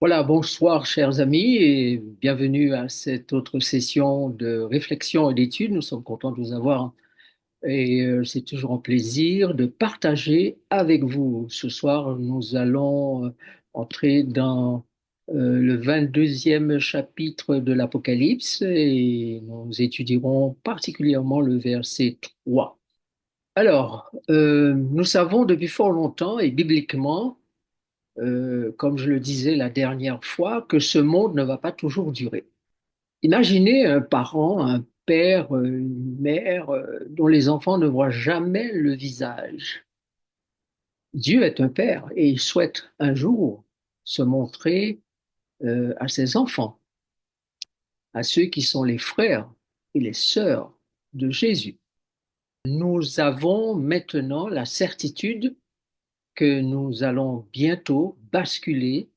Voilà, bonsoir chers amis et bienvenue à cette autre session de réflexion et d'étude. Nous sommes contents de vous avoir et c'est toujours un plaisir de partager avec vous. Ce soir, nous allons entrer dans le 22e chapitre de l'Apocalypse et nous étudierons particulièrement le verset 3. Alors, nous savons depuis fort longtemps et bibliquement comme je le disais la dernière fois, que ce monde ne va pas toujours durer. Imaginez un parent, un père, une mère dont les enfants ne voient jamais le visage. Dieu est un père et il souhaite un jour se montrer à ses enfants, à ceux qui sont les frères et les sœurs de Jésus. Nous avons maintenant la certitude que nous allons bientôt basculer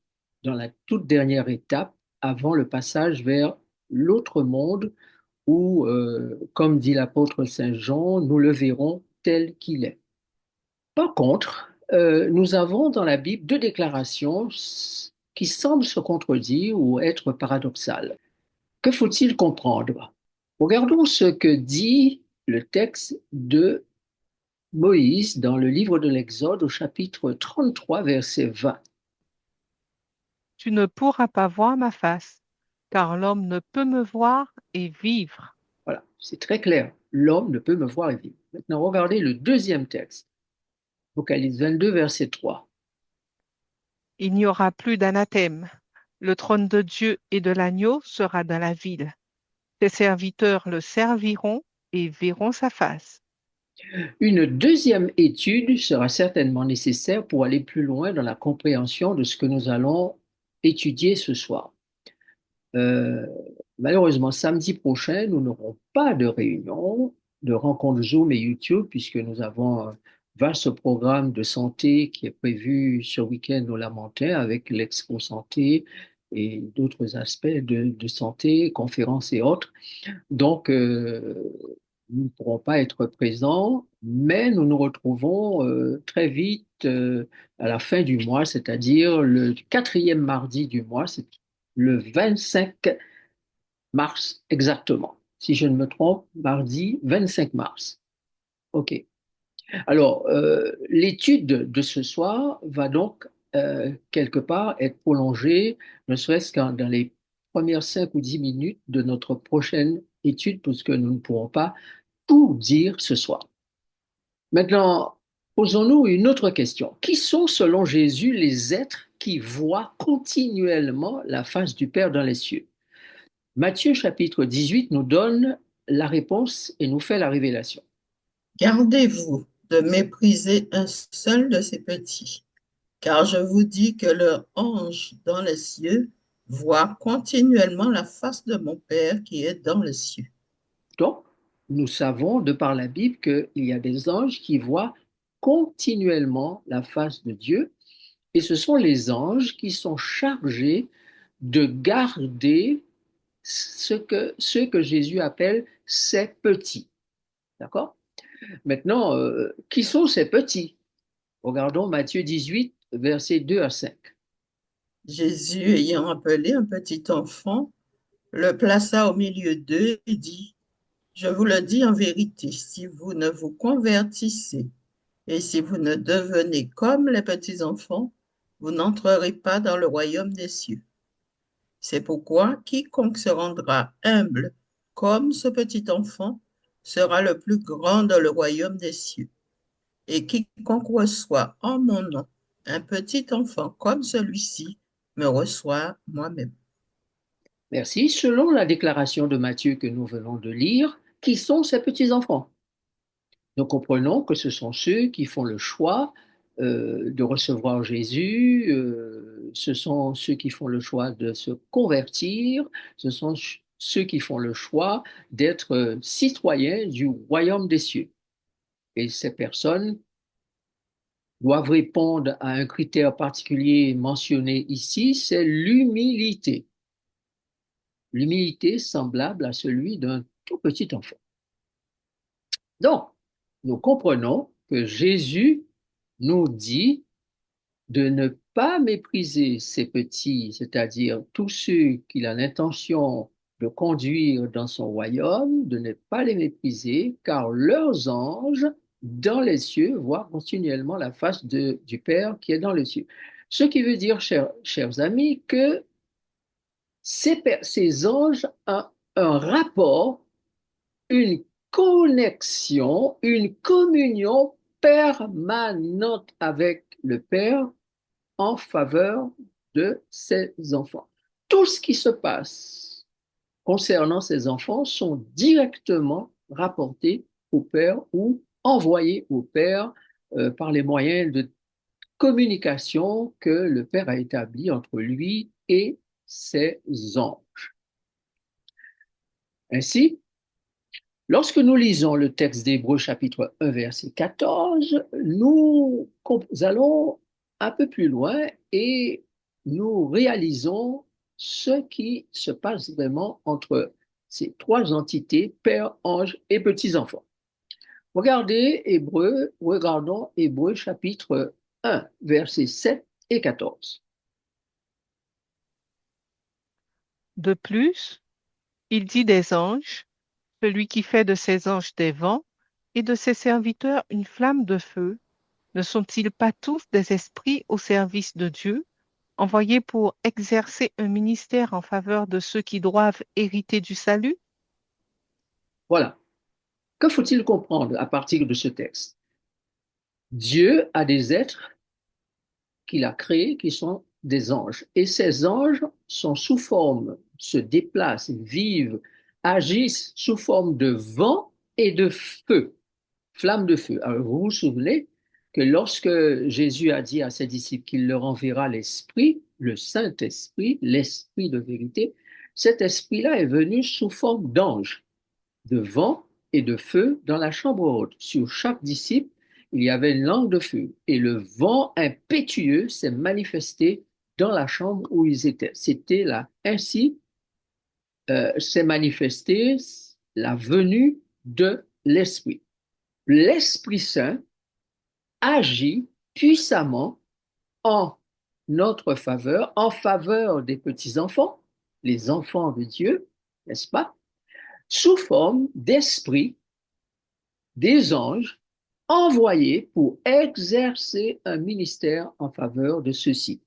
dans la toute dernière étape avant le passage vers l'autre monde où, comme dit l'apôtre Saint Jean, nous le verrons tel qu'il est. Par contre, nous avons dans la Bible deux déclarations qui semblent se contredire ou être paradoxales. Que faut-il comprendre? Regardons ce que dit le texte de Moïse dans le livre de l'Exode au chapitre 33, verset 20. Tu ne pourras pas voir ma face, car l'homme ne peut me voir et vivre. Voilà, c'est très clair. L'homme ne peut me voir et vivre. Maintenant, regardez le deuxième texte, Apocalypse 22, verset 3. Il n'y aura plus d'anathème. Le trône de Dieu et de l'agneau sera dans la ville. Ses serviteurs le serviront et verront sa face. Une deuxième étude sera certainement nécessaire pour aller plus loin dans la compréhension de ce que nous allons étudier ce soir. Euh, Malheureusement, samedi prochain, nous n'aurons pas de réunion, de rencontre Zoom et YouTube, puisque nous avons un vaste programme de santé qui est prévu ce week-end au Lamentin avec l'Expo Santé et d'autres aspects de santé, conférences et autres. Donc, nous ne pourrons pas être présents, mais nous nous retrouvons très vite à la fin du mois, c'est-à-dire le quatrième mardi du mois, c'est le 25 mars exactement. Si je ne me trompe, mardi 25 mars. OK. Alors, l'étude de ce soir va donc quelque part être prolongée, ne serait-ce qu'en dans les premières 5 ou 10 minutes de notre prochaine étude, puisque nous ne pourrons pas tout dire ce soir. Maintenant, posons-nous une autre question. Qui sont, selon Jésus, les êtres qui voient continuellement la face du Père dans les cieux? Matthieu chapitre 18 nous donne la réponse et nous fait la révélation. Gardez-vous de mépriser un seul de ces petits, car je vous dis que leur ange dans les cieux voit continuellement la face de mon Père qui est dans les cieux. Donc, nous savons de par la Bible qu'il y a des anges qui voient continuellement la face de Dieu et ce sont les anges qui sont chargés de garder ce que Jésus appelle ses petits. D'accord? Maintenant, qui sont ces petits? Regardons Matthieu 18, versets 2 à 5. Jésus, ayant appelé un petit enfant, le plaça au milieu d'eux et dit, je vous le dis en vérité, si vous ne vous convertissez et si vous ne devenez comme les petits enfants, vous n'entrerez pas dans le royaume des cieux. C'est pourquoi quiconque se rendra humble comme ce petit enfant sera le plus grand dans le royaume des cieux. Et quiconque reçoit en mon nom un petit enfant comme celui-ci me reçoit moi-même. Merci. Selon la déclaration de Matthieu que nous venons de lire, qui sont ces petits-enfants? Nous comprenons que ce sont ceux qui font le choix de recevoir Jésus, ce sont ceux qui font le choix de se convertir, ce sont ceux qui font le choix d'être citoyens du royaume des cieux. Et ces personnes doivent répondre à un critère particulier mentionné ici, c'est l'humilité. L'humilité semblable à celui d'un tout petit enfant. Donc, nous comprenons que Jésus nous dit de ne pas mépriser ses petits, c'est-à-dire tous ceux qu'il a l'intention de conduire dans son royaume, de ne pas les mépriser, car leurs anges dans les cieux voient continuellement la face du Père qui est dans les cieux. Ce qui veut dire, chers amis, que ces anges ont un rapport, une connexion, une communion permanente avec le Père en faveur de ses enfants. Tout ce qui se passe concernant ces enfants sont directement rapportés au Père ou envoyés au Père par les moyens de communication que le Père a établi entre lui et ses anges. Ainsi, lorsque nous lisons le texte d'Hébreux chapitre 1 verset 14, nous allons un peu plus loin et nous réalisons ce qui se passe vraiment entre ces trois entités, père, ange et petits-enfants. Regardons Hébreux chapitre 1 versets 7 et 14. De plus, il dit des anges, celui qui fait de ses anges des vents et de ses serviteurs une flamme de feu, ne sont-ils pas tous des esprits au service de Dieu, envoyés pour exercer un ministère en faveur de ceux qui doivent hériter du salut? Voilà. Que faut-il comprendre à partir de ce texte? Dieu a des êtres qu'il a créés qui sont des anges. Et ces anges sont sous forme, se déplacent, vivent, agissent sous forme de vent et de feu, flamme de feu. Alors vous vous souvenez que lorsque Jésus a dit à ses disciples qu'il leur enverra l'Esprit, le Saint-Esprit, l'Esprit de vérité, cet Esprit-là est venu sous forme d'ange, de vent et de feu dans la chambre haute. Sur chaque disciple, il y avait une langue de feu et le vent impétueux s'est manifesté dans la chambre où ils étaient. C'était là, ainsi s'est manifesté la venue de l'Esprit. L'Esprit Saint agit puissamment en notre faveur, en faveur des petits-enfants, les enfants de Dieu, n'est-ce pas, sous forme d'esprit des anges envoyés pour exercer un ministère en faveur de ceux-ci,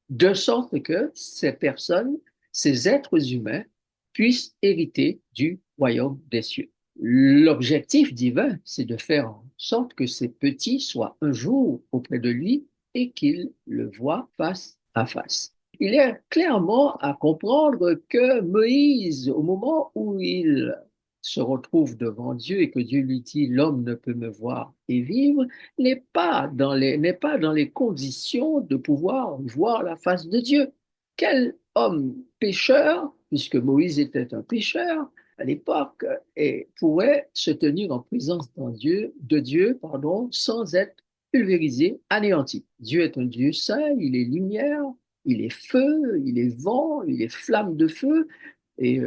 de sorte que ces personnes, ces êtres humains, puissent hériter du royaume des cieux. L'objectif divin, c'est de faire en sorte que ces petits soient un jour auprès de lui et qu'ils le voient face à face. Il est clairement à comprendre que Moïse, au moment où il se retrouve devant Dieu et que Dieu lui dit l'homme ne peut me voir et vivre, n'est pas dans les conditions de pouvoir voir la face de Dieu. Quel homme pécheur, puisque Moïse était un pécheur à l'époque, et pourrait se tenir en présence de Dieu, sans être pulvérisé, anéanti. Dieu est un Dieu saint, il est lumière, il est feu, il est vent, il est flamme de feu, et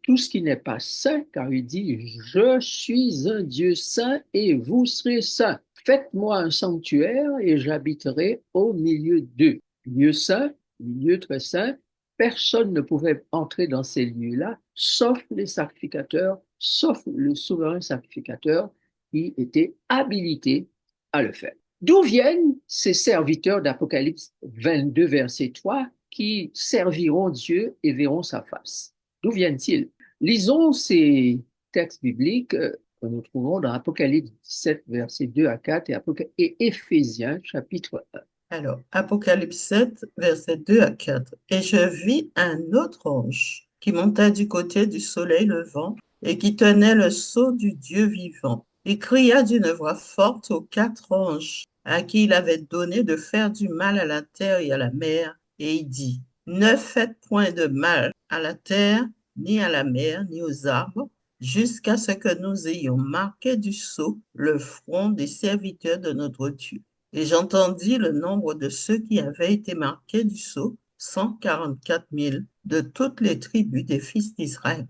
tout ce qui n'est pas saint, car il dit, je suis un Dieu saint et vous serez saints. Faites-moi un sanctuaire et j'habiterai au milieu d'eux. Lieu saint, lieu très saint, personne ne pouvait entrer dans ces lieux-là, sauf les sacrificateurs, sauf le souverain sacrificateur qui était habilité à le faire. D'où viennent ces serviteurs d'Apocalypse 22, verset 3, qui serviront Dieu et verront sa face? D'où viennent-ils? Lisons ces textes bibliques que nous trouvons dans Apocalypse 17, versets 2 à 4 et Éphésiens, chapitre 1. Alors, Apocalypse 7, versets 2 à 4. Et je vis un autre ange qui montait du côté du soleil levant et qui tenait le sceau du Dieu vivant. Il cria d'une voix forte aux quatre anges à qui il avait donné de faire du mal à la terre et à la mer, et il dit, ne faites point de mal à la terre, ni à la mer, ni aux arbres, jusqu'à ce que nous ayons marqué du sceau le front des serviteurs de notre Dieu. Et j'entendis le nombre de ceux qui avaient été marqués du sceau, 144 000 de toutes les tribus des fils d'Israël.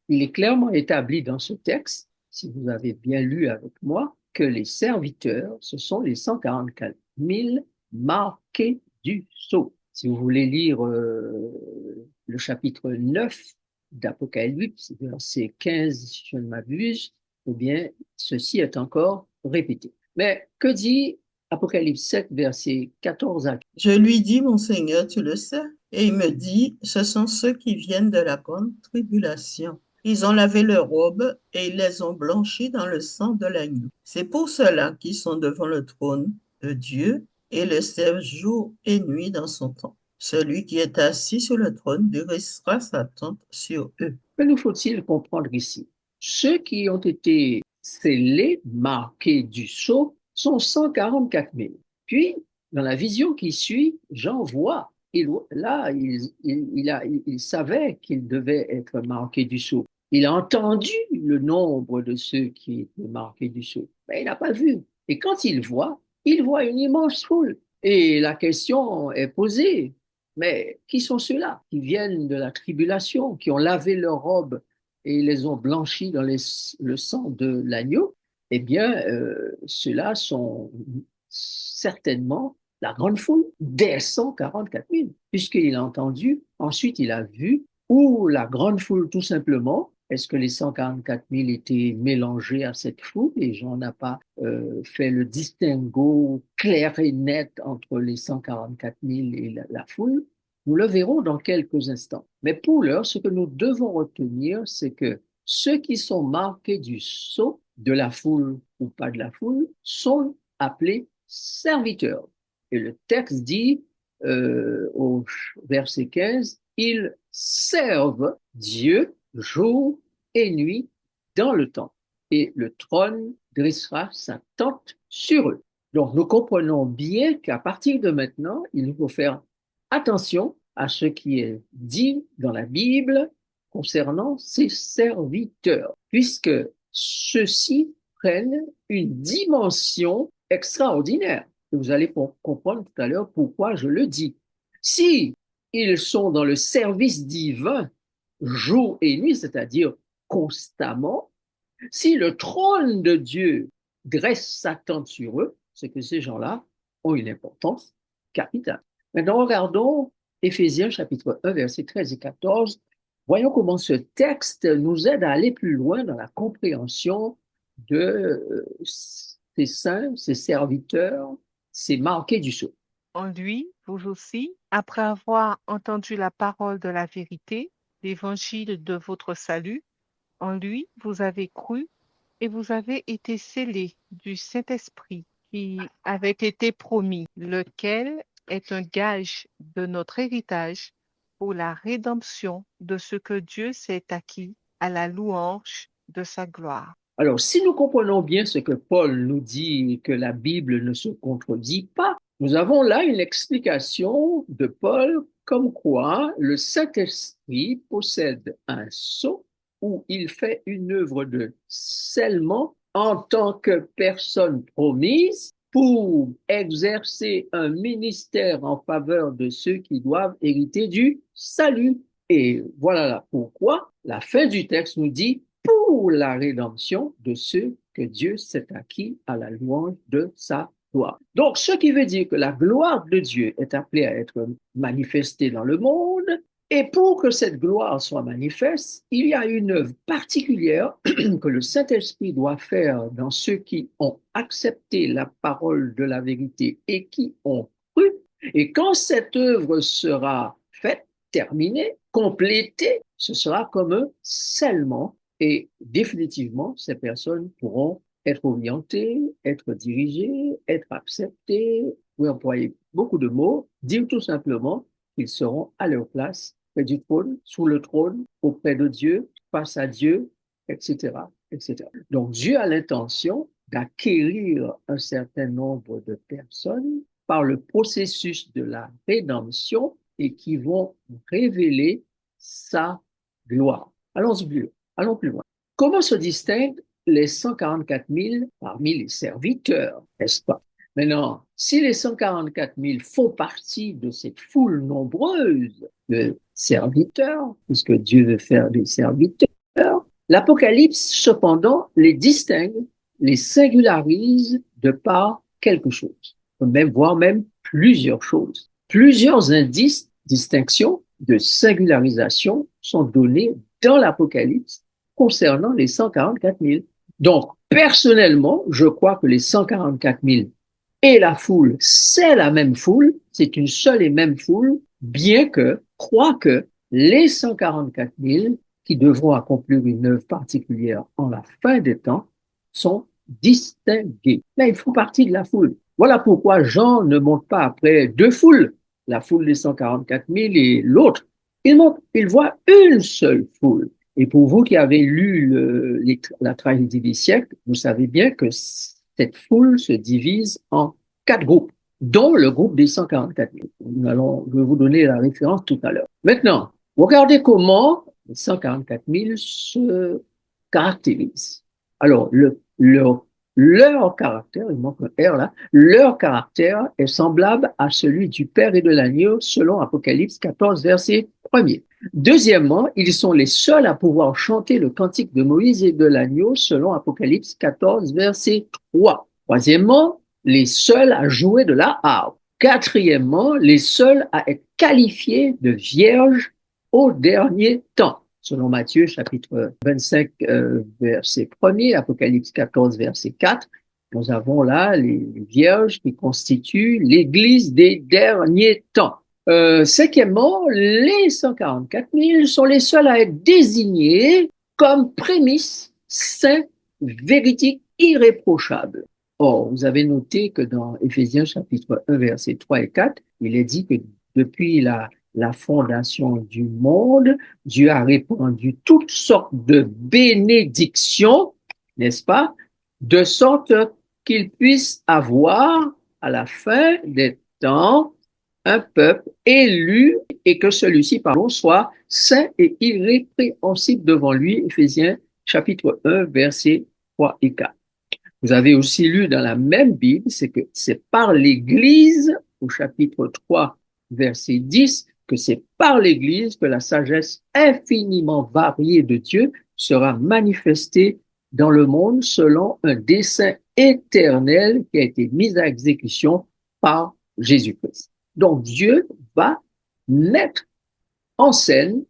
Il est clairement établi dans ce texte, si vous avez bien lu avec moi, que les serviteurs, ce sont les 144 000 marqués du sceau. Si vous voulez lire le chapitre 9 d'Apocalypse, verset 15, si je ne m'abuse, eh bien, ceci est encore répété. Mais que dit Apocalypse 7, verset 14 à 15? Je lui dis, mon Seigneur, tu le sais. Et il me dit, ce sont ceux qui viennent de la grande tribulation. Ils ont lavé leurs robes et ils les ont blanchies dans le sang de l'agneau. C'est pour cela qu'ils sont devant le trône de Dieu et le servent jour et nuit dans son temple. Celui qui est assis sur le trône dressera sa tente sur eux. Que nous faut-il comprendre ici? Ceux qui ont été scellés, marqués du sceau, sont 144 000. Puis, dans la vision qui suit, Jean voit, il savait qu'il devait être marqué du sceau. Il a entendu le nombre de ceux qui étaient marqués du sceau, mais il n'a pas vu. Et quand il voit une immense foule. Et la question est posée, mais qui sont ceux-là qui viennent de la tribulation, qui ont lavé leurs robes et les ont blanchis dans le sang de l'agneau? Eh bien, ceux-là sont certainement la grande foule des 144 000, puisqu'il a entendu, ensuite il a vu, ou la grande foule tout simplement. Est-ce que les 144 000 étaient mélangés à cette foule et Jean n'a pas fait le distinguo clair et net entre les 144 000 et la foule? Nous le verrons dans quelques instants. Mais pour l'heure, ce que nous devons retenir, c'est que ceux qui sont marqués du sceau de la foule ou pas de la foule sont appelés serviteurs. Et le texte dit au verset 15, ils servent Dieu jour et nuit dans le temple, et le trône dressera sa tente sur eux. Donc nous comprenons bien qu'à partir de maintenant, il nous faut faire attention à ce qui est dit dans la Bible concernant ses serviteurs, puisque ceux-ci prennent une dimension extraordinaire. Et vous allez comprendre tout à l'heure pourquoi je le dis. Si ils sont dans le service divin jour et nuit, c'est-à-dire constamment, si le trône de Dieu dresse sa tente sur eux, c'est que ces gens-là ont une importance capitale. Maintenant, regardons Éphésiens chapitre 1, versets 13 et 14. Voyons comment ce texte nous aide à aller plus loin dans la compréhension de ces saints, ces serviteurs, ces marqués du sceau. En lui, vous aussi, après avoir entendu la parole de la vérité, l'évangile de votre salut, en lui, vous avez cru et vous avez été scellés du Saint-Esprit qui avait été promis, lequel est un gage de notre héritage pour la rédemption de ce que Dieu s'est acquis à la louange de sa gloire. Alors, si nous comprenons bien ce que Paul nous dit, que la Bible ne se contredit pas, nous avons là une explication de Paul comme quoi le Saint-Esprit possède un sceau où il fait une œuvre de scellement en tant que personne promise pour exercer un ministère en faveur de ceux qui doivent hériter du salut. Et voilà pourquoi la fin du texte nous dit pour la rédemption de ceux que Dieu s'est acquis à la louange de sa gloire. Donc, ce qui veut dire que la gloire de Dieu est appelée à être manifestée dans le monde, et pour que cette gloire soit manifeste, il y a une œuvre particulière que le Saint-Esprit doit faire dans ceux qui ont accepté la parole de la vérité et qui ont cru. Et quand cette œuvre sera faite, terminée, complétée, ce sera comme un scellement. Et définitivement, ces personnes pourront être orientées, être dirigées, être acceptées, vous employer beaucoup de mots, dire tout simplement qu'ils seront à leur place, près du trône, sous le trône, auprès de Dieu, face à Dieu, etc., etc. Donc Dieu a l'intention d'acquérir un certain nombre de personnes par le processus de la rédemption et qui vont révéler sa gloire. Allons-y plus loin. Allons plus loin. Comment se distinguent les 144 000 parmi les serviteurs, n'est-ce pas? Maintenant, si les 144 000 font partie de cette foule nombreuse de serviteurs, puisque Dieu veut faire des serviteurs, l'Apocalypse, cependant, les distingue, les singularise de par quelque chose, voire même plusieurs choses. Plusieurs indices, distinctions de singularisation sont donnés dans l'Apocalypse concernant les 144 000. Donc, personnellement, je crois que les 144 000 et la foule, c'est la même foule, c'est une seule et même foule, bien que, crois que les 144 000 qui devront accomplir une œuvre particulière en la fin des temps sont distingués. Mais ils font partie de la foule. Voilà pourquoi Jean ne monte pas après deux foules, la foule des 144 000 et l'autre. Il voit une seule foule. Et pour vous qui avez lu la tragédie des siècles, vous savez bien que cette foule se divise en quatre groupes, dont le groupe des 144 000. Je vais vous donner la référence tout à l'heure. Maintenant, regardez comment les 144 000 se caractérisent. Alors, leur caractère, il manque un R là, leur caractère est semblable à celui du Père et de l'Agneau selon Apocalypse 14, verset 1er. Deuxièmement, ils sont les seuls à pouvoir chanter le cantique de Moïse et de l'Agneau selon Apocalypse 14, verset 3. Troisièmement, les seuls à jouer de la harpe. Quatrièmement, les seuls à être qualifiés de vierges au dernier temps. Selon Matthieu, chapitre 25, verset 1er, Apocalypse 14, verset 4, nous avons là les vierges qui constituent l'Église des derniers temps. Cinquièmement, les 144 000 sont les seuls à être désignés comme prémices saints, véridiques, irréprochables. Or, vous avez noté que dans Éphésiens chapitre 1, versets 3 et 4, il est dit que depuis la fondation du monde, Dieu a répandu toutes sortes de bénédictions, n'est-ce pas, de sorte qu'il puisse avoir à la fin des temps un peuple élu et que celui-ci, pardon, soit saint et irrépréhensible devant lui. Éphésiens chapitre 1, versets 3 et 4. Vous avez aussi lu dans la même Bible, c'est que c'est par l'Église, au chapitre 3, verset 10, que c'est par l'Église que la sagesse infiniment variée de Dieu sera manifestée dans le monde selon un dessein éternel qui a été mis à exécution par Jésus-Christ. Donc Dieu va mettre en scène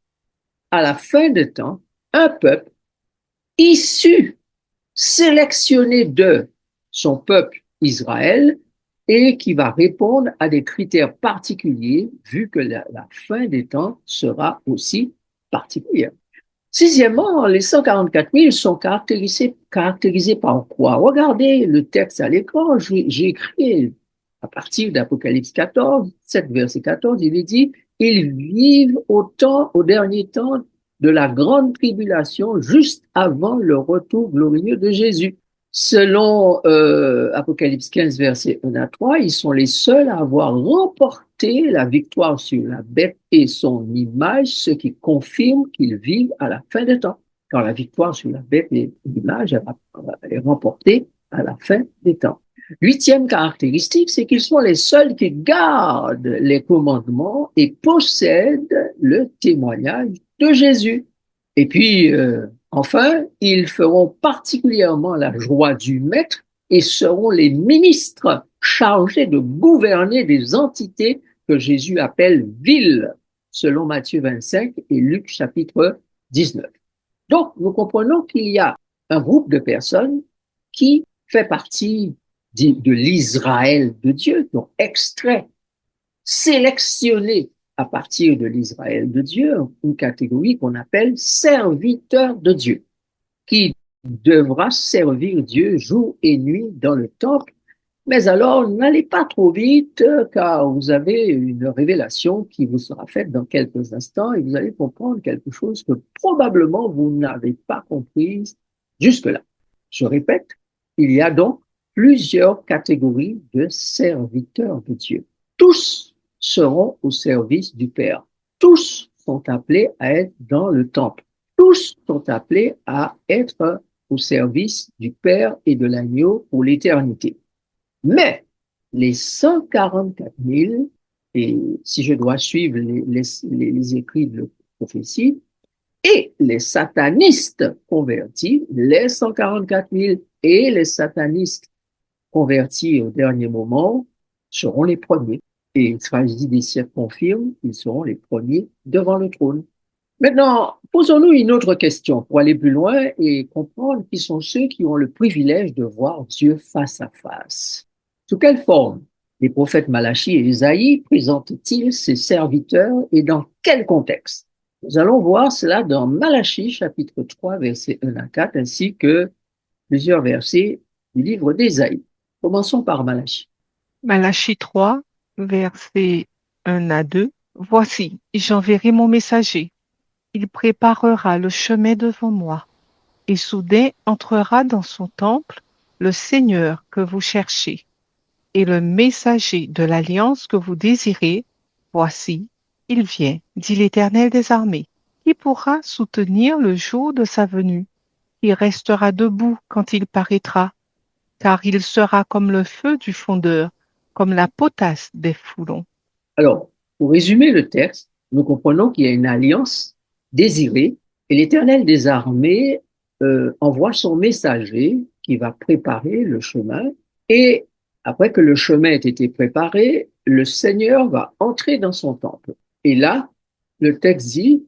à la fin des temps un peuple issu, sélectionné de son peuple Israël et qui va répondre à des critères particuliers vu que la fin des temps sera aussi particulière. Sixièmement, les 144 000 sont caractérisés par quoi? Regardez le texte à l'écran, j'ai écrit à partir d'Apocalypse 14, 7 verset 14, il est dit, ils vivent au dernier temps de la grande tribulation juste avant le retour glorieux de Jésus. Selon Apocalypse 15, verset 1 à 3, ils sont les seuls à avoir remporté la victoire sur la bête et son image, ce qui confirme qu'ils vivent à la fin des temps. Car la victoire sur la bête et l'image est remportée à la fin des temps. Huitième caractéristique, c'est qu'ils sont les seuls qui gardent les commandements et possèdent le témoignage de Jésus. Et puis, enfin, ils feront particulièrement la joie du Maître et seront les ministres chargés de gouverner des entités que Jésus appelle villes, selon Matthieu 25 et Luc chapitre 19. Donc, nous comprenons qu'il y a un groupe de personnes qui fait partie de l'Israël de Dieu, donc extrait, sélectionné à partir de l'Israël de Dieu, une catégorie qu'on appelle serviteur de Dieu, qui devra servir Dieu jour et nuit dans le temple. Mais alors, n'allez pas trop vite, car vous avez une révélation qui vous sera faite dans quelques instants et vous allez comprendre quelque chose que probablement vous n'avez pas comprise jusque-là. Je répète, il y a donc plusieurs catégories de serviteurs de Dieu. Tous seront au service du Père. Tous sont appelés à être dans le temple. Tous sont appelés à être au service du Père et de l'agneau pour l'éternité. Mais les 144 000, et si je dois suivre les écrits de la prophétie, et les satanistes convertis, les 144 000 et les satanistes convertis au dernier moment seront les premiers. Et une tragédie des siècles confirme qu'ils seront les premiers devant le trône. Maintenant, posons-nous une autre question pour aller plus loin et comprendre qui sont ceux qui ont le privilège de voir Dieu face à face. Sous quelle forme les prophètes Malachie et Isaïe présentent-ils ces serviteurs et dans quel contexte? Nous allons voir cela dans Malachie chapitre 3 versets 1 à 4 ainsi que plusieurs versets du livre d'Isaïe. Commençons par Malachie. Malachie 3, versets 1 à 2. Voici, j'enverrai mon messager. Il préparera le chemin devant moi. Et soudain entrera dans son temple le Seigneur que vous cherchez et le messager de l'alliance que vous désirez. Voici, il vient, dit l'Éternel des armées. Qui pourra soutenir le jour de sa venue? Qui restera debout quand il paraîtra? Car il sera comme le feu du fondeur, comme la potasse des foulons. Alors, pour résumer le texte, nous comprenons qu'il y a une alliance désirée et l'Éternel des armées envoie son messager qui va préparer le chemin et après que le chemin ait été préparé, le Seigneur va entrer dans son temple. Et là, le texte dit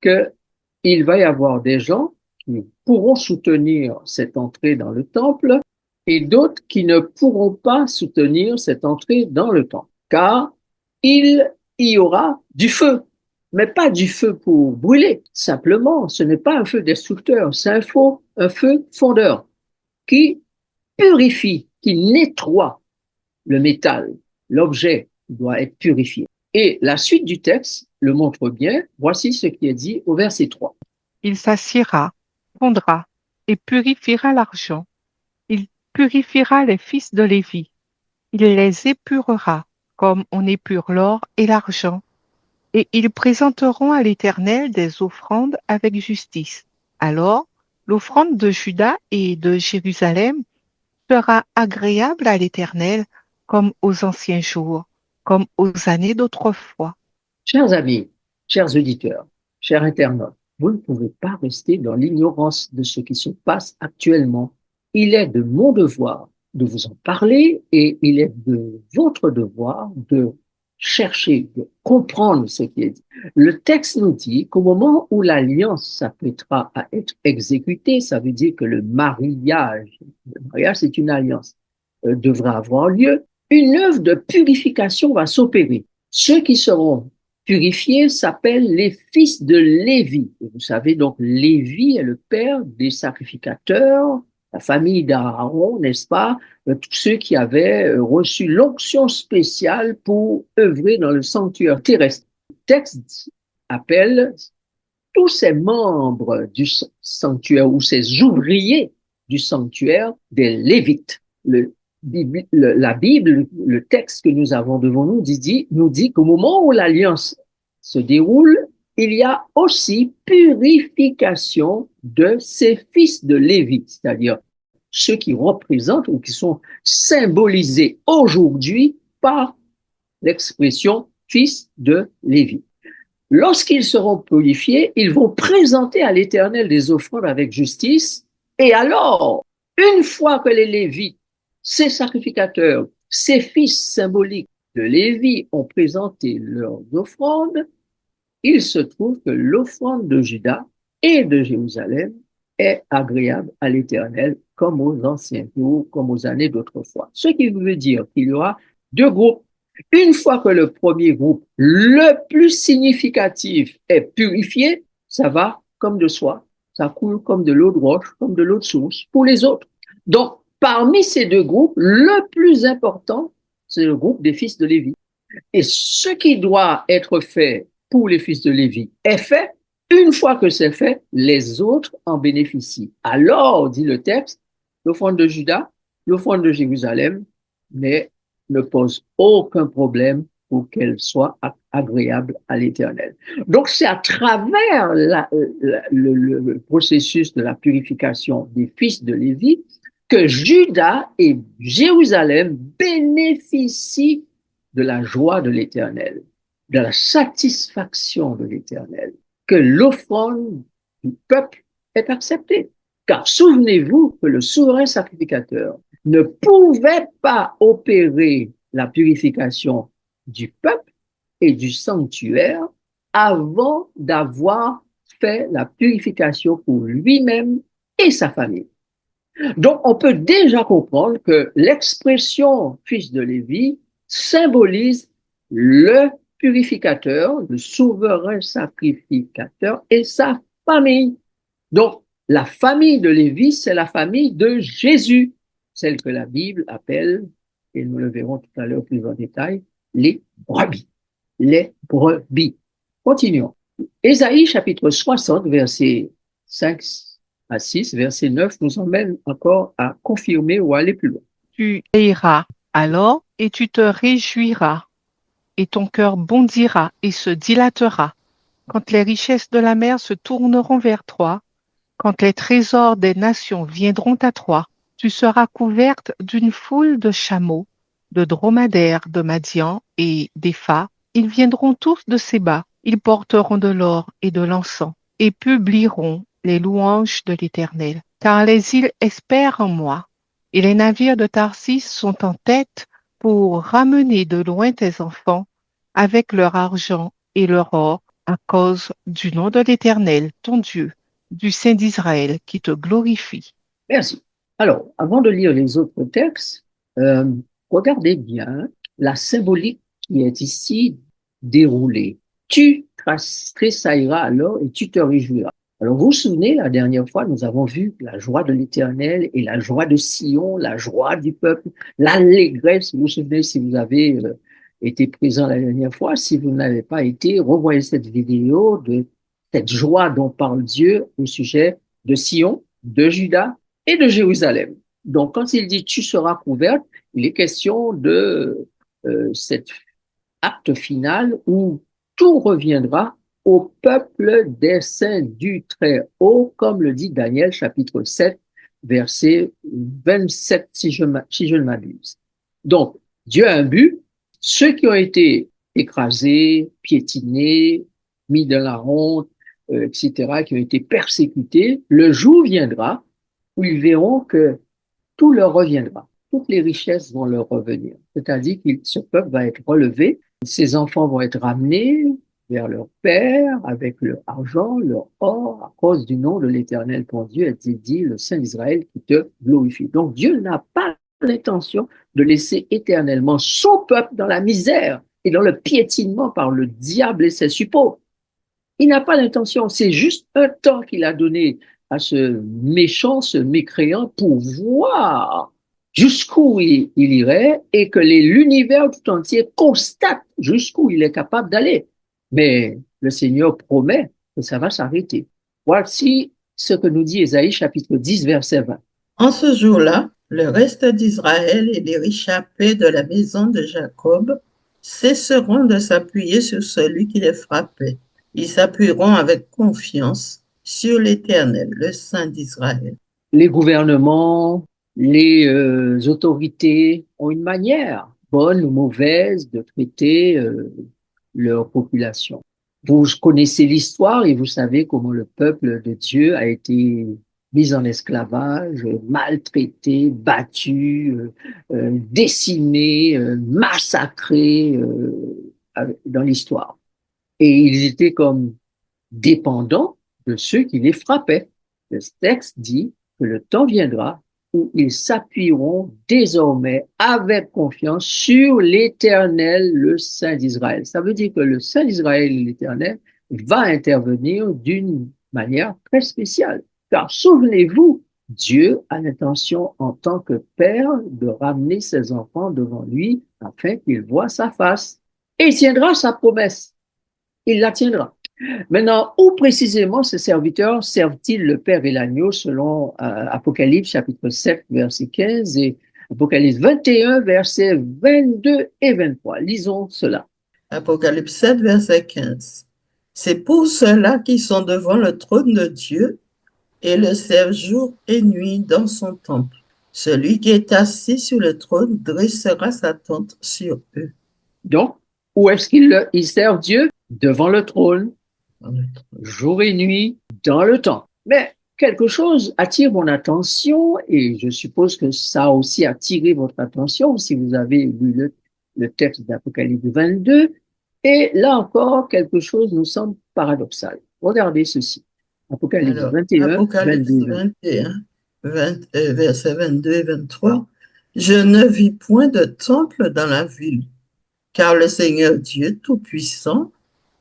qu'il va y avoir des gens qui pourront soutenir cette entrée dans le temple et d'autres qui ne pourront pas soutenir cette entrée dans le temple. Car il y aura du feu, mais pas du feu pour brûler. Simplement, ce n'est pas un feu destructeur, c'est un feu fondeur qui purifie, qui nettoie le métal. L'objet doit être purifié. Et la suite du texte le montre bien. Voici ce qui est dit au verset 3. Il s'assiera, fondra et purifiera l'argent. Il purifiera les fils de Lévi. Il les épurera comme on épure l'or et l'argent. Et ils présenteront à l'Éternel des offrandes avec justice. Alors, l'offrande de Juda et de Jérusalem sera agréable à l'Éternel comme aux anciens jours, comme aux années d'autrefois. Chers amis, chers auditeurs, chers internautes, vous ne pouvez pas rester dans l'ignorance de ce qui se passe actuellement. Il est de mon devoir de vous en parler et il est de votre devoir de chercher, de comprendre ce qui est dit. Le texte nous dit qu'au moment où l'alliance s'apprêtera à être exécutée, ça veut dire que le mariage c'est une alliance, devra avoir lieu, une œuvre de purification va s'opérer. Ceux qui seront purifiés s'appellent les fils de Lévi. Et vous savez donc, Lévi est le père des sacrificateurs, la famille d'Aaron, n'est-ce pas? Tous ceux qui avaient reçu l'onction spéciale pour œuvrer dans le sanctuaire terrestre. Le texte appelle tous ces membres du sanctuaire ou ces ouvriers du sanctuaire des Lévites. La Bible, le texte que nous avons devant nous, nous dit qu'au moment où l'alliance se déroule, il y a aussi purification de ces fils de Lévi, c'est-à-dire ceux qui représentent ou qui sont symbolisés aujourd'hui par l'expression fils de Lévi. Lorsqu'ils seront purifiés, ils vont présenter à l'Éternel des offrandes avec justice. Et alors, une fois que les Lévites, ces sacrificateurs, ces fils symboliques de Lévi ont présenté leurs offrandes, il se trouve que l'offrande de Juda et de Jérusalem est agréable à l'Éternel comme aux anciens jours, comme aux années d'autrefois. Ce qui veut dire qu'il y aura deux groupes. Une fois que le premier groupe, le plus significatif, est purifié, ça va comme de soi, ça coule comme de l'eau de roche, comme de l'eau de source pour les autres. Donc, parmi ces deux groupes, le plus important, c'est le groupe des fils de Lévi. Et ce qui doit être fait pour les fils de Lévi est fait. Une fois que c'est fait, les autres en bénéficient. Alors, dit le texte, l'offrande de Juda, l'offrande de Jérusalem, ne pose aucun problème pour qu'elle soit agréable à l'Éternel. Donc, c'est à travers le processus de la purification des fils de Lévi que Juda et Jérusalem bénéficient de la joie de l'Éternel, de la satisfaction de l'Éternel, que l'offrande du peuple est acceptée. Car souvenez-vous que le souverain sacrificateur ne pouvait pas opérer la purification du peuple et du sanctuaire avant d'avoir fait la purification pour lui-même et sa famille. Donc, on peut déjà comprendre que l'expression fils de Lévi symbolise le purificateur, le souverain sacrificateur et sa famille. Donc, la famille de Lévi, c'est la famille de Jésus, celle que la Bible appelle, et nous le verrons tout à l'heure plus en détail, les brebis. Les brebis. Continuons. Ésaïe chapitre 60, verset 5 à 6, verset 9 nous emmène encore à confirmer ou à aller plus loin. Tu iras alors et tu te réjouiras, et ton cœur bondira et se dilatera, quand les richesses de la mer se tourneront vers toi, quand les trésors des nations viendront à toi. Tu seras couverte d'une foule de chameaux, de dromadaires de Madian et d'Épha. Ils viendront tous de Séba. Ils porteront de l'or et de l'encens et publieront les louanges de l'Éternel. Car les îles espèrent en moi et les navires de Tarsis sont en tête pour ramener de loin tes enfants avec leur argent et leur or à cause du nom de l'Éternel, ton Dieu, du Saint d'Israël qui te glorifie. Merci. Alors, avant de lire les autres textes, regardez bien la symbolique qui est ici déroulée. Tu tressailleras alors et tu te réjouiras. Alors, vous vous souvenez, la dernière fois, nous avons vu la joie de l'Éternel et la joie de Sion, la joie du peuple, l'allégresse. Vous vous souvenez, si vous avez été présent la dernière fois, si vous n'avez pas été, revoyez cette vidéo de cette joie dont parle Dieu au sujet de Sion, de Juda et de Jérusalem. Donc, quand il dit tu seras couverte, il est question de cet acte final où tout reviendra au peuple des saints du Très-Haut, comme le dit Daniel chapitre 7, verset 27, si je ne m'abuse. Donc, Dieu a un but. Ceux qui ont été écrasés, piétinés, mis dans la honte, etc., qui ont été persécutés, le jour viendra où ils verront que tout leur reviendra. Toutes les richesses vont leur revenir. C'est-à-dire que ce peuple va être relevé, ses enfants vont être ramenés vers leur père avec leur argent, leur or, à cause du nom de l'Éternel ton Dieu, et dit le Saint d'Israël qui te glorifie. Donc Dieu n'a pas l'intention de laisser éternellement son peuple dans la misère et dans le piétinement par le diable et ses suppôts. Il n'a pas l'intention, c'est juste un temps qu'il a donné à ce méchant, ce mécréant pour voir jusqu'où il irait et que l'univers tout entier constate jusqu'où il est capable d'aller. Mais le Seigneur promet que ça va s'arrêter. Voici ce que nous dit Ésaïe chapitre 10 verset 20. En ce jour-là, le reste d'Israël et les réchappés de la maison de Jacob cesseront de s'appuyer sur celui qui les frappait. Ils s'appuieront avec confiance sur l'Éternel, le Saint d'Israël. Les gouvernements, les autorités ont une manière, bonne ou mauvaise, de traiter leur population. Vous connaissez l'histoire et vous savez comment le peuple de Dieu a été mis en esclavage, maltraité, battu, décimé, massacré dans l'histoire. Et ils étaient comme dépendants de ceux qui les frappaient. Le texte dit que le temps viendra où ils s'appuieront désormais avec confiance sur l'Éternel, le Saint d'Israël. Ça veut dire que le Saint d'Israël, l'Éternel, va intervenir d'une manière très spéciale. Car souvenez-vous, Dieu a l'intention en tant que Père de ramener ses enfants devant lui afin qu'ils voient sa face. Et il tiendra sa promesse. Il la tiendra. Maintenant, où précisément ces serviteurs servent-ils le Père et l'agneau selon Apocalypse chapitre 7, verset 15 et Apocalypse 21, versets 22 et 23. Lisons cela. Apocalypse 7, verset 15. C'est pour ceux-là qui sont devant le trône de Dieu et le servent jour et nuit dans son temple. Celui qui est assis sur le trône dressera sa tente sur eux. Donc, où est-ce qu'ils servent Dieu? Devant le trône, jour et nuit, dans le temps. Mais quelque chose attire mon attention et je suppose que ça a aussi attiré votre attention si vous avez lu le texte d'Apocalypse 22. Et là encore, quelque chose nous semble paradoxal. Regardez ceci. Apocalypse Alors, 21, Apocalypse 22, 21, versets 22 et 23. Je ne vis point de temple dans la ville, car le Seigneur Dieu Tout-Puissant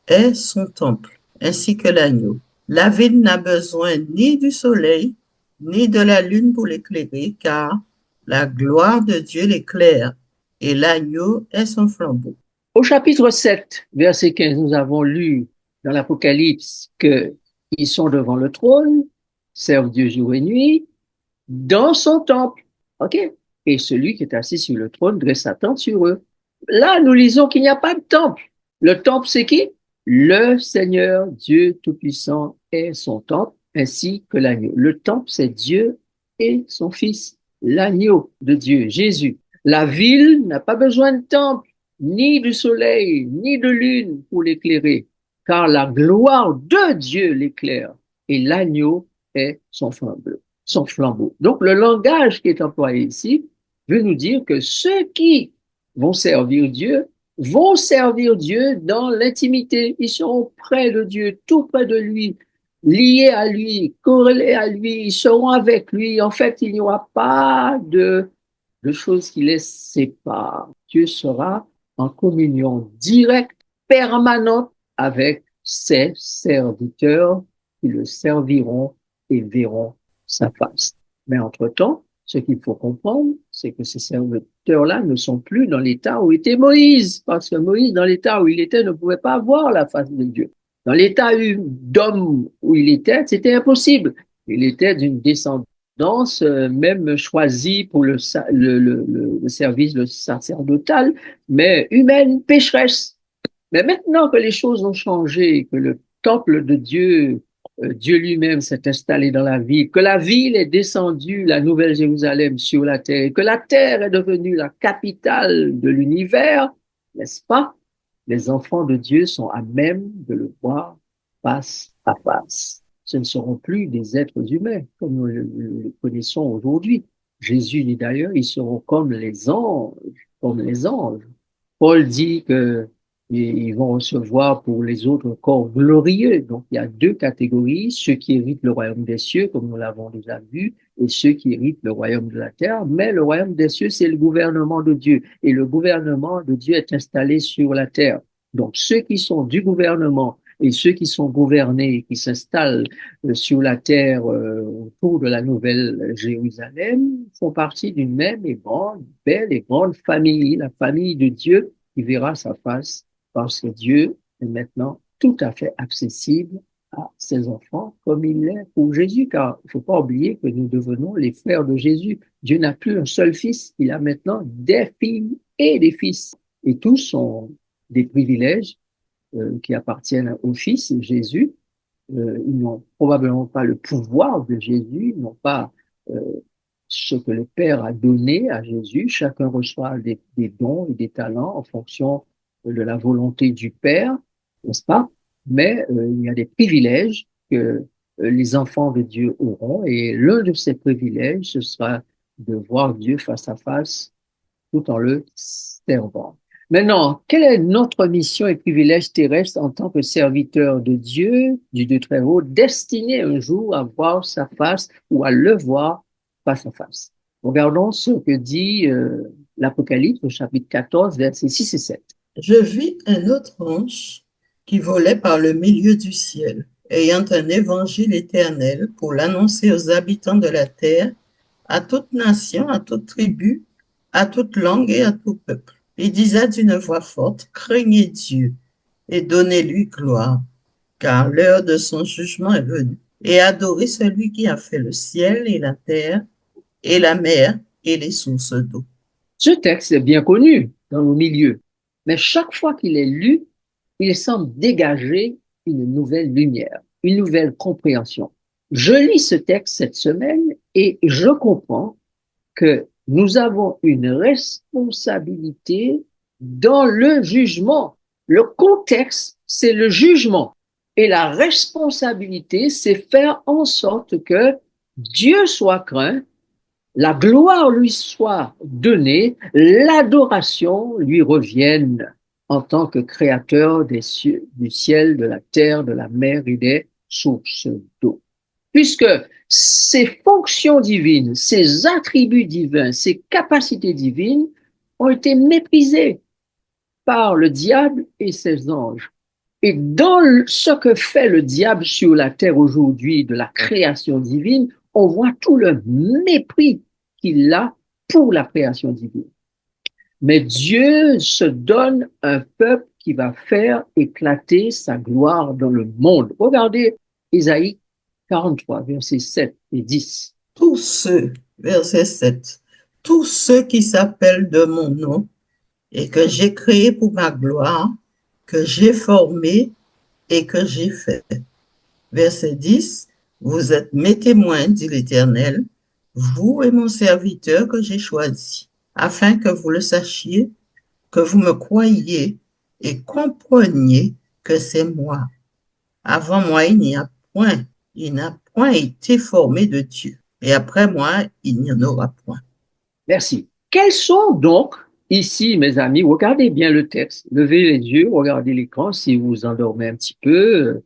est son temple, ainsi que l'agneau. La ville n'a besoin ni du soleil, ni de la lune pour l'éclairer, car la gloire de Dieu l'éclaire, et l'agneau est son flambeau. Au chapitre 7, verset 15, nous avons lu dans l'Apocalypse qu'ils sont devant le trône, servent Dieu jour et nuit, dans son temple. OK? Et celui qui est assis sur le trône dresse sa tente sur eux. Là, nous lisons qu'il n'y a pas de temple. Le temple, c'est qui? Le Seigneur Dieu Tout-Puissant est son temple, ainsi que l'agneau. Le temple, c'est Dieu et son Fils, l'agneau de Dieu, Jésus. La ville n'a pas besoin de temple, ni de soleil, ni de lune pour l'éclairer, car la gloire de Dieu l'éclaire et l'agneau est son flambeau. Donc, le langage qui est employé ici veut nous dire que ceux qui vont servir Dieu dans l'intimité. Ils seront près de Dieu, tout près de lui, liés à lui, corrélés à lui, ils seront avec lui. En fait, il n'y aura pas de choses qui les séparent. Dieu sera en communion directe, permanente avec ses serviteurs qui le serviront et verront sa face. Mais entre-temps, ce qu'il faut comprendre, c'est que ces serviteurs-là ne sont plus dans l'état où était Moïse, parce que Moïse, dans l'état où il était, ne pouvait pas voir la face de Dieu. Dans l'état d'homme où il était, c'était impossible. Il était d'une descendance même choisie pour le service sacerdotal, mais humaine, pécheresse. Mais maintenant que les choses ont changé, que le temple de Dieu, Dieu lui-même s'est installé dans la ville, que la ville est descendue, la Nouvelle Jérusalem sur la terre, que la terre est devenue la capitale de l'univers, n'est-ce pas? Les enfants de Dieu sont à même de le voir face à face. Ce ne seront plus des êtres humains comme nous le connaissons aujourd'hui. Jésus dit d'ailleurs, ils seront comme les anges, comme les anges. Paul dit que ils vont recevoir pour les autres un corps glorieux. Donc, il y a deux catégories, ceux qui héritent le royaume des cieux, comme nous l'avons déjà vu, et ceux qui héritent le royaume de la terre. Mais le royaume des cieux, c'est le gouvernement de Dieu. Et le gouvernement de Dieu est installé sur la terre. Donc, ceux qui sont du gouvernement et ceux qui sont gouvernés, qui s'installent sur la terre autour de la nouvelle Jérusalem, font partie d'une même et grande, belle et grande famille, la famille de Dieu qui verra sa face parce que Dieu est maintenant tout à fait accessible à ses enfants comme il l'est pour Jésus, car il ne faut pas oublier que nous devenons les frères de Jésus. Dieu n'a plus un seul fils, il a maintenant des filles et des fils. Et tous sont des privilèges qui appartiennent au Fils Jésus. Ils n'ont probablement pas le pouvoir de Jésus, ils n'ont pas euh, ce que le Père a donné à Jésus. Chacun reçoit des dons et des talents en fonction de la volonté du Père, n'est-ce pas? Mais il y a des privilèges que les enfants de Dieu auront, et l'un de ces privilèges, ce sera de voir Dieu face à face tout en le servant. Maintenant, quelle est notre mission et privilège terrestre en tant que serviteur de Dieu, du Dieu très haut, destiné un jour à voir sa face ou à le voir face à face? Regardons ce que dit l'Apocalypse au chapitre 14, versets 6 et 7. Je vis un autre ange qui volait par le milieu du ciel, ayant un évangile éternel pour l'annoncer aux habitants de la terre, à toute nation, à toute tribu, à toute langue et à tout peuple. Il disait d'une voix forte, craignez Dieu et donnez-lui gloire, car l'heure de son jugement est venue. Et adorez celui qui a fait le ciel et la terre et la mer et les sources d'eau. Ce texte est bien connu dans nos milieux, mais chaque fois qu'il est lu, il semble dégager une nouvelle lumière, une nouvelle compréhension. Je lis ce texte cette semaine et je comprends que nous avons une responsabilité dans le jugement. Le contexte, c'est le jugement. Et la responsabilité, c'est faire en sorte que Dieu soit craint La gloire lui soit donnée, l'adoration lui revienne en tant que créateur des cieux, du ciel, de la terre, de la mer et des sources d'eau. Puisque ces fonctions divines, ces attributs divins, ces capacités divines ont été méprisées par le diable et ses anges. Et dans ce que fait le diable sur la terre aujourd'hui de la création divine, on voit tout le mépris qu'il a pour la création divine. Mais Dieu se donne un peuple qui va faire éclater sa gloire dans le monde. Regardez Isaïe 43, versets 7 et 10. Tous ceux, verset 7, tous ceux qui s'appellent de mon nom et que j'ai créé pour ma gloire, que j'ai formé et que j'ai fait. Verset 10, vous êtes mes témoins, dit l'Éternel, vous et mon serviteur que j'ai choisi, afin que vous le sachiez, que vous me croyiez et compreniez que c'est moi. Avant moi, il n'a point été formé de Dieu. Et après moi, il n'y en aura point. Merci. Quels sont donc, ici, mes amis, regardez bien le texte, levez les yeux, regardez l'écran si vous vous endormez un petit peu,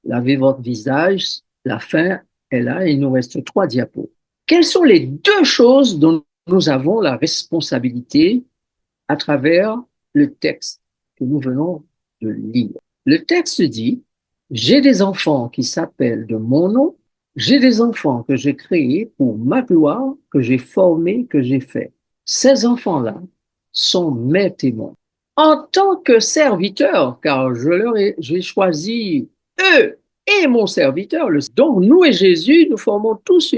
lavez votre visage, la fin est là, et il nous reste 3 diapos. Quelles sont les 2 choses dont nous avons la responsabilité à travers le texte que nous venons de lire? Le texte dit, j'ai des enfants qui s'appellent de mon nom, j'ai des enfants que j'ai créés pour ma gloire, que j'ai formés, que j'ai fait. Ces enfants-là sont mes témoins. En tant que serviteur, car j'ai choisi eux et mon serviteur. Donc, nous et Jésus, nous formons tous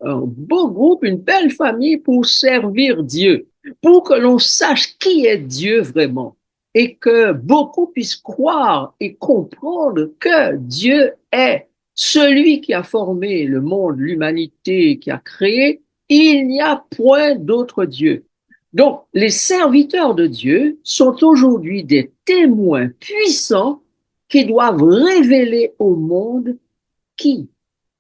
un beau groupe, une belle famille pour servir Dieu, pour que l'on sache qui est Dieu vraiment et que beaucoup puissent croire et comprendre que Dieu est celui qui a formé le monde, l'humanité, qui a créé. Il n'y a point d'autre Dieu. Donc, les serviteurs de Dieu sont aujourd'hui des témoins puissants qui doivent révéler au monde qui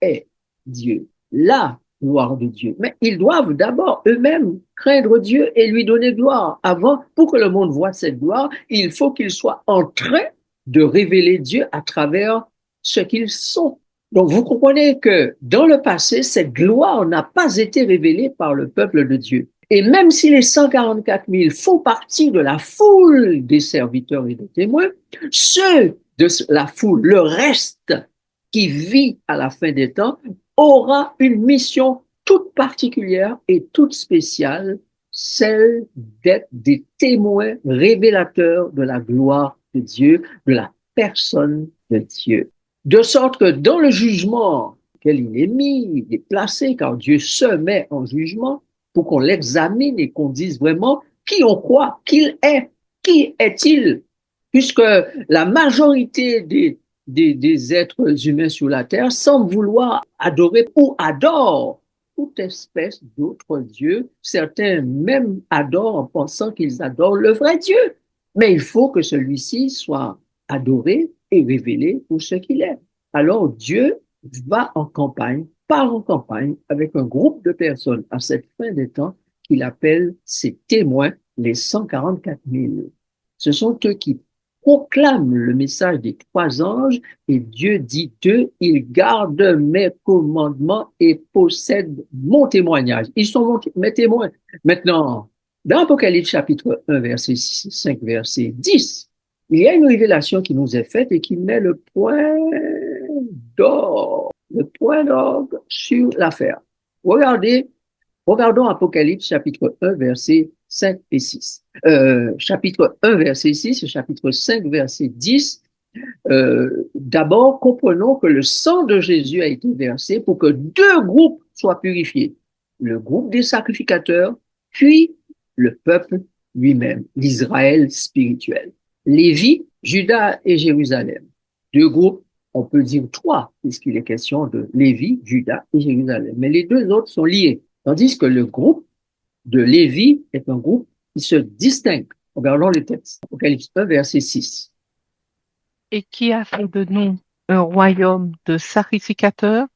est Dieu, la gloire de Dieu. Mais ils doivent d'abord eux-mêmes craindre Dieu et lui donner gloire. Avant, pour que le monde voie cette gloire, il faut qu'ils soient en train de révéler Dieu à travers ce qu'ils sont. Donc vous comprenez que dans le passé, cette gloire n'a pas été révélée par le peuple de Dieu. Et même si les 144 000 font partie de la foule des serviteurs et des témoins, ceux de la foule, le reste qui vit à la fin des temps, aura une mission toute particulière et toute spéciale, celle d'être des témoins révélateurs de la gloire de Dieu, de la personne de Dieu. De sorte que dans le jugement auquel il est mis, il est placé, car Dieu se met en jugement pour qu'on l'examine et qu'on dise vraiment qui on croit qu'il est, qui est-il, puisque la majorité des êtres humains sur la terre semblent vouloir adorer ou adorent toute espèce d'autres dieux. Certains même adorent en pensant qu'ils adorent le vrai Dieu. Mais il faut que celui-ci soit adoré et révélé pour ce qu'il est. Alors Dieu va en campagne, part en campagne avec un groupe de personnes à cette fin des temps qu'il appelle ses témoins, les 144 000. Ce sont eux qui proclament le message des 3 anges et Dieu dit d'eux, ils gardent mes commandements et possèdent mon témoignage. Ils sont mes témoins. Maintenant, dans Apocalypse chapitre 1, verset 5, verset 10, il y a une révélation qui nous est faite et qui met le point d'orgue sur l'affaire. Regardons Apocalypse chapitre 1, verset 5 et 6. Chapitre 1, verset 6 et chapitre 5, verset 10. D'abord, comprenons que le sang de Jésus a été versé pour que 2 groupes soient purifiés. Le groupe des sacrificateurs, puis le peuple lui-même, l'Israël spirituel. Lévi, Juda et Jérusalem. 2 groupes, on peut dire 3, puisqu'il est question de Lévi, Juda et Jérusalem. Mais les 2 autres sont liés. Tandis que le groupe de Lévi est un groupe qui se distingue. Regardons le texte. Apocalypse 1, verset 6. Et qui a fait de nous un royaume de sacrificateurs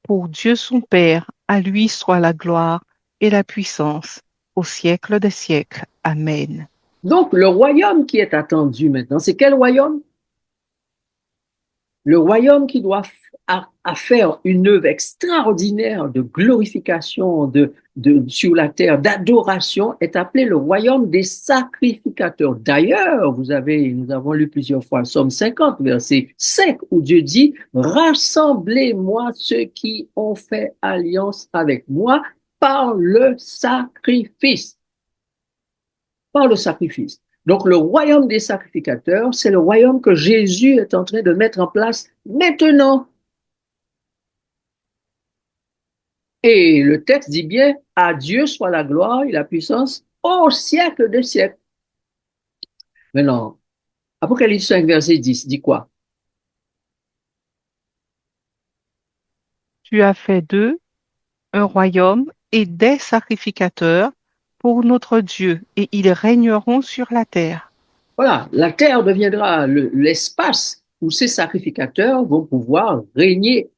pour Dieu son Père. À lui soit la gloire et la puissance au siècle des siècles. Amen. Donc, le royaume qui est attendu maintenant, c'est quel royaume? Le royaume qui doit à faire une œuvre extraordinaire de glorification sur la terre, d'adoration, est appelé le royaume des sacrificateurs. D'ailleurs, nous avons lu plusieurs fois Somme 50, verset 5, où Dieu dit, rassemblez-moi ceux qui ont fait alliance avec moi par le sacrifice. Par le sacrifice. Donc, le royaume des sacrificateurs, c'est le royaume que Jésus est en train de mettre en place maintenant. Et le texte dit bien, à Dieu soit la gloire et la puissance au siècle des siècles. Maintenant, Apocalypse 5, verset 10, dit quoi? Tu as fait d'eux un royaume et des sacrificateurs pour notre Dieu, et ils régneront sur la terre. Voilà, la terre deviendra l'espace où ces sacrificateurs vont pouvoir régner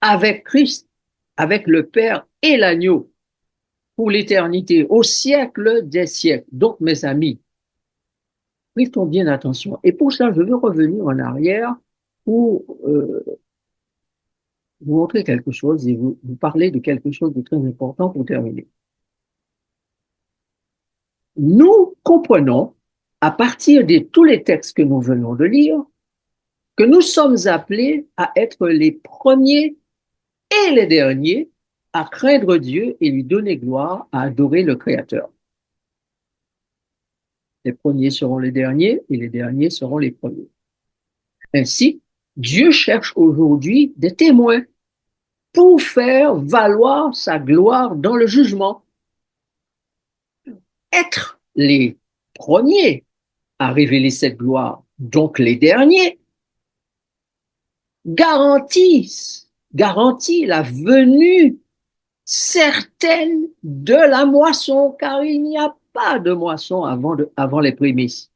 avec Christ, avec le Père et l'agneau pour l'éternité, au siècle des siècles. Donc, mes amis, prêtons bien attention. Et pour ça, je veux revenir en arrière pour vous montrer quelque chose et vous parler de quelque chose de très important pour terminer. Nous comprenons, à partir de tous les textes que nous venons de lire, que nous sommes appelés à être les premiers et les derniers à craindre Dieu et lui donner gloire, à adorer le Créateur. Les premiers seront les derniers et les derniers seront les premiers. Ainsi, Dieu cherche aujourd'hui des témoins pour faire valoir sa gloire dans le jugement. Être les premiers à révéler cette gloire, donc les derniers, garantit la venue certaine de la moisson, car il n'y a pas de moisson avant les prémices.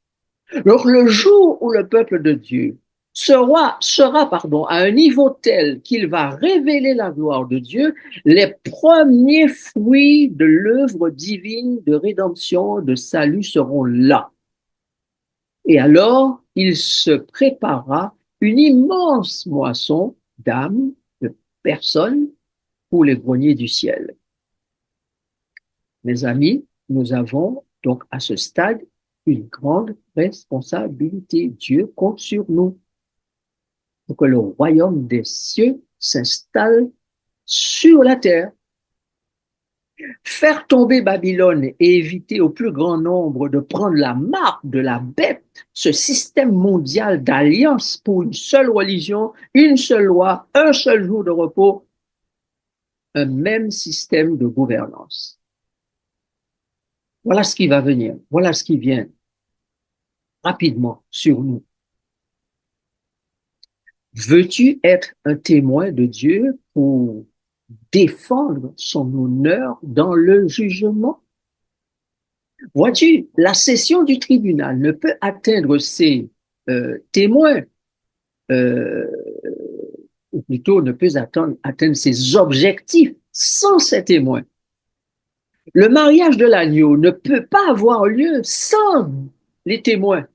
Donc le jour où le peuple de Dieu sera à un niveau tel qu'il va révéler la gloire de Dieu, les premiers fruits de l'œuvre divine de rédemption, de salut seront là. Et alors, il se préparera une immense moisson d'âmes, de personnes pour les greniers du ciel. Mes amis, nous avons donc à ce stade une grande responsabilité. Dieu compte sur nous pour que le royaume des cieux s'installe sur la terre. Faire tomber Babylone et éviter au plus grand nombre de prendre la marque de la bête, ce système mondial d'alliance pour une seule religion, une seule loi, un seul jour de repos, un même système de gouvernance. Voilà ce qui va venir, voilà ce qui vient rapidement sur nous. Veux-tu être un témoin de Dieu pour défendre son honneur dans le jugement? Vois-tu, la session du tribunal ne peut atteindre ses témoins, euh, ou plutôt ne peut atteindre ses objectifs sans ses témoins. Le mariage de l'agneau ne peut pas avoir lieu sans les témoins.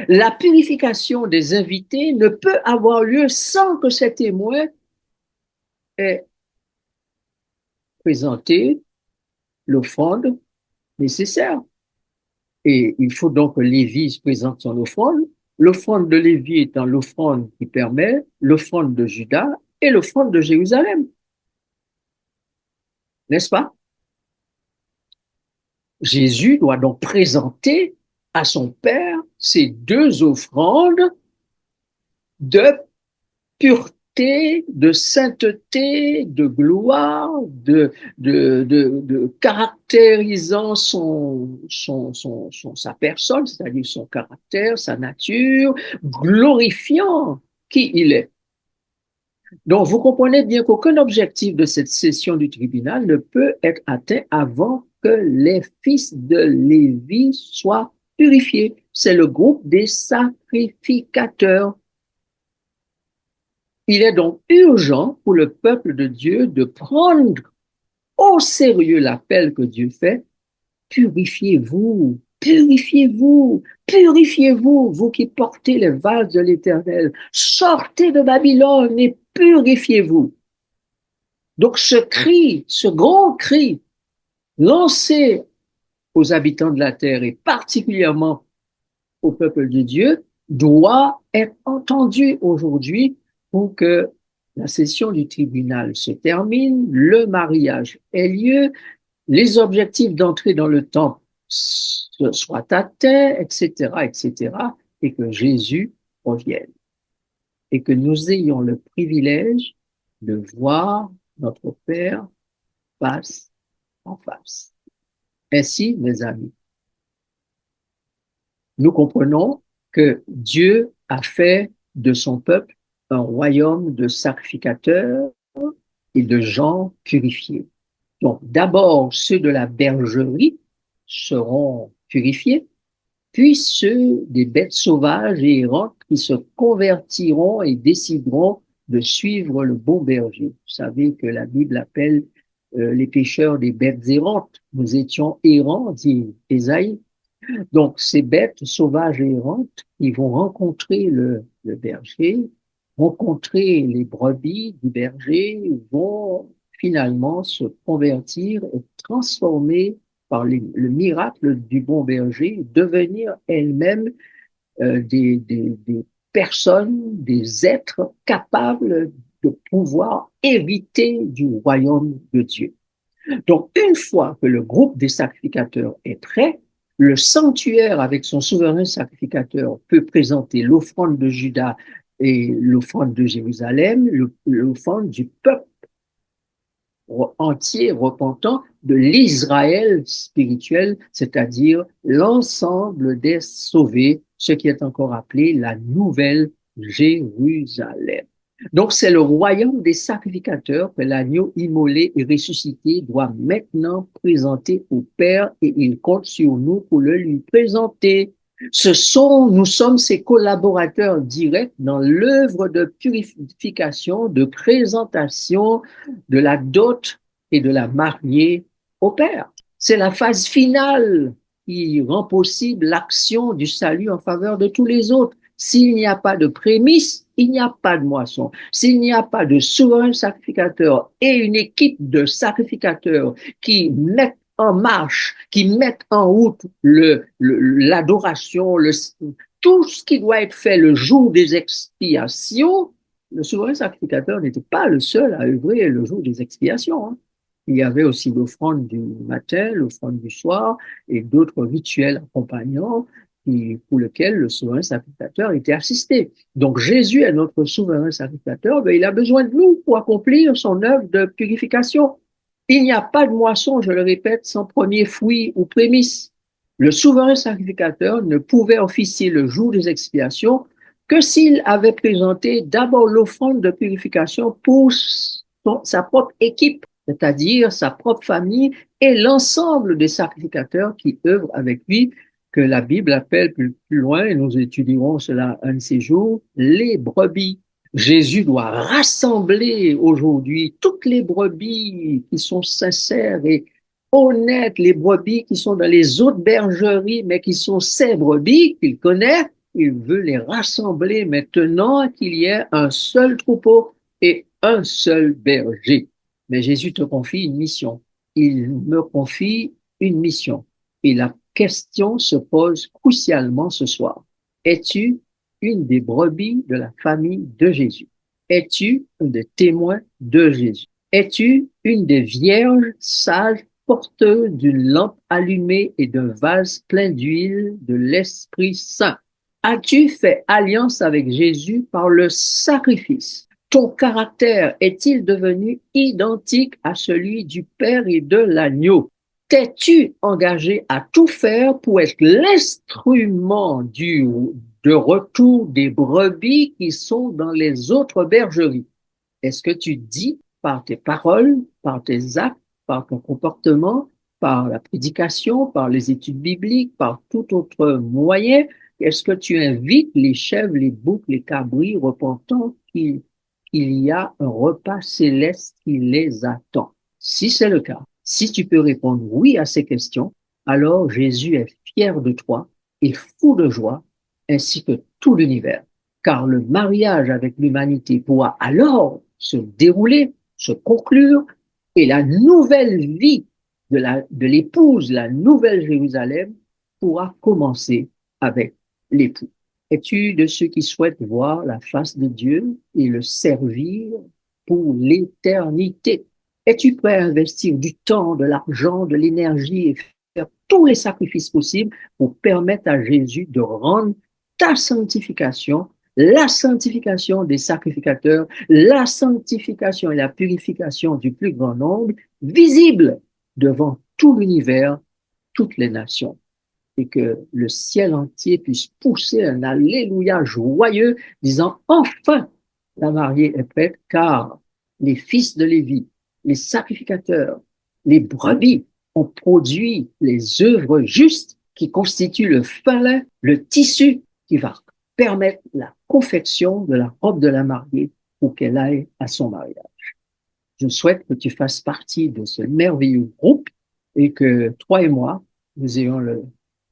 La purification des invités ne peut avoir lieu sans que ces témoins aient présenté l'offrande nécessaire. Et il faut donc que Lévi présente son offrande. L'offrande de Lévi étant l'offrande qui permet, l'offrande de Juda et l'offrande de Jérusalem. N'est-ce pas? Jésus doit donc présenter à son Père ces deux offrandes de pureté, de sainteté, de gloire, de caractérisant sa personne, c'est-à-dire son caractère, sa nature, glorifiant qui il est. Donc, vous comprenez bien qu'aucun objectif de cette session du tribunal ne peut être atteint avant que les fils de Lévi soient purifiés. C'est le groupe des sacrificateurs. Il est donc urgent pour le peuple de Dieu de prendre au sérieux l'appel que Dieu fait, purifiez-vous, purifiez-vous, purifiez-vous, vous qui portez les vases de l'Éternel. Sortez de Babylone et purifiez-vous. Donc ce cri, ce grand cri lancé aux habitants de la terre et particulièrement au peuple de Dieu doit être entendu aujourd'hui pour que la session du tribunal se termine, le mariage ait lieu, les objectifs d'entrée dans le temple soient atteints, etc., etc., et que Jésus revienne. Et que nous ayons le privilège de voir notre Père face en face. Ainsi, mes amis, nous comprenons que Dieu a fait de son peuple un royaume de sacrificateurs et de gens purifiés. Donc, d'abord, ceux de la bergerie seront purifiés, puis ceux des bêtes sauvages et errantes qui se convertiront et décideront de suivre le bon berger. Vous savez que la Bible appelle les pécheurs des bêtes errantes. Nous étions errants, dit Ésaïe. Donc, ces bêtes sauvages et errantes, ils vont rencontrer le berger, rencontrer les brebis du berger, vont finalement se convertir et transformer par le miracle du bon berger, devenir elles-mêmes des personnes, des êtres capables de pouvoir hériter du royaume de Dieu. Donc, une fois que le groupe des sacrificateurs est prêt, le sanctuaire avec son souverain sacrificateur peut présenter l'offrande de Juda et l'offrande de Jérusalem, l'offrande du peuple entier repentant de l'Israël spirituel, c'est-à-dire l'ensemble des sauvés, ce qui est encore appelé la nouvelle Jérusalem. Donc c'est le royaume des sacrificateurs que l'agneau immolé et ressuscité doit maintenant présenter au Père et il compte sur nous pour le lui présenter. Nous sommes ses collaborateurs directs dans l'œuvre de purification, de présentation de la dot et de la mariée au Père. C'est la phase finale qui rend possible l'action du salut en faveur de tous les autres. S'il n'y a pas de prémisse, il n'y a pas de moisson. S'il n'y a pas de souverain sacrificateur et une équipe de sacrificateurs qui mettent en marche, qui mettent en route l'adoration, tout ce qui doit être fait le jour des expiations, le souverain sacrificateur n'était pas le seul à œuvrer le jour des expiations. Hein. Il y avait aussi l'offrande du matin, l'offrande du soir et d'autres rituels accompagnants pour lesquels le souverain sacrificateur était assisté. Donc Jésus est notre souverain sacrificateur, mais il a besoin de nous pour accomplir son œuvre de purification. Il n'y a pas de moisson, je le répète, sans premier fruit ou prémisse. Le souverain sacrificateur ne pouvait officier le jour des expiations que s'il avait présenté d'abord l'offrande de purification pour sa propre équipe, c'est-à-dire sa propre famille et l'ensemble des sacrificateurs qui œuvrent avec lui, que la Bible appelle plus loin, et nous étudierons cela un de ces jours, les brebis. Jésus doit rassembler aujourd'hui toutes les brebis qui sont sincères et honnêtes, les brebis qui sont dans les autres bergeries, mais qui sont ces brebis qu'il connaît. Il veut les rassembler maintenant qu'il y ait un seul troupeau et un seul berger. Mais Jésus te confie une mission. Il me confie une mission. Et la question se pose crucialement ce soir. Es-tu une des brebis de la famille de Jésus? Es-tu un des témoins de Jésus? Es-tu une des vierges sages porteuses d'une lampe allumée et d'un vase plein d'huile de l'Esprit Saint? As-tu fait alliance avec Jésus par le sacrifice? Ton caractère est-il devenu identique à celui du Père et de l'agneau? T'es-tu engagé à tout faire pour être l'instrument de retour des brebis qui sont dans les autres bergeries? Est-ce que tu dis par tes paroles, par tes actes, par ton comportement, par la prédication, par les études bibliques, par tout autre moyen, est-ce que tu invites les chèvres, les boucs, les cabris repentants qu'il y a un repas céleste qui les attend? Si c'est le cas, Si tu peux répondre oui à ces questions, alors Jésus est fier de toi et fou de joie, ainsi que tout l'univers. Car le mariage avec l'humanité pourra alors se dérouler, se conclure, et la nouvelle vie de l'épouse, la nouvelle Jérusalem, pourra commencer avec l'époux. Es-tu de ceux qui souhaitent voir la face de Dieu et le servir pour l'éternité? Es-tu prêt à investir du temps, de l'argent, de l'énergie et faire tous les sacrifices possibles pour permettre à Jésus de rendre ta sanctification, la sanctification des sacrificateurs, la sanctification et la purification du plus grand nombre visible devant tout l'univers, toutes les nations, et que le ciel entier puisse pousser un Alléluia joyeux, disant enfin, la mariée est prête, car les fils de Lévi, les sacrificateurs, les brebis ont produit les œuvres justes qui constituent le fin lin, le tissu qui va permettre la confection de la robe de la mariée pour qu'elle aille à son mariage. Je souhaite que tu fasses partie de ce merveilleux groupe et que toi et moi, nous ayons le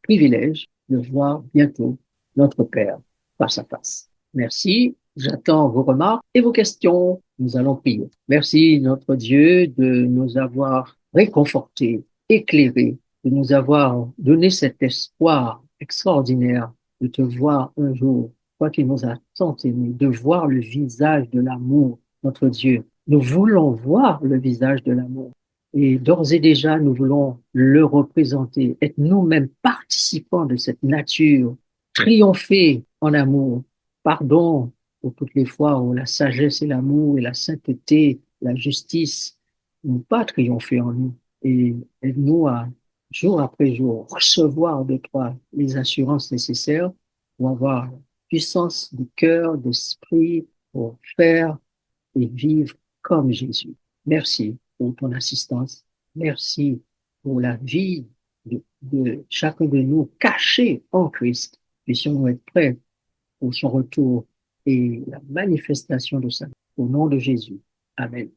privilège de voir bientôt notre Père face à face. Merci. J'attends vos remarques et vos questions. Nous allons prier. Merci, notre Dieu, de nous avoir réconfortés, éclairés, de nous avoir donné cet espoir extraordinaire de te voir un jour, toi qui nous as tant aimés, de voir le visage de l'amour, notre Dieu. Nous voulons voir le visage de l'amour. Et d'ores et déjà, nous voulons le représenter, être nous-mêmes participants de cette nature, triompher en amour. Pardon pour toutes les fois où la sagesse et l'amour et la sainteté, la justice n'ont pas triomphé en nous. Et aide-nous à, jour après jour, recevoir de toi les assurances nécessaires pour avoir puissance de cœur, d'esprit, pour faire et vivre comme Jésus. Merci pour ton assistance. Merci pour la vie de chacun de nous cachée en Christ. Puissions-nous être prêts pour son retour et la manifestation de sa vie. Au nom de Jésus. Amen.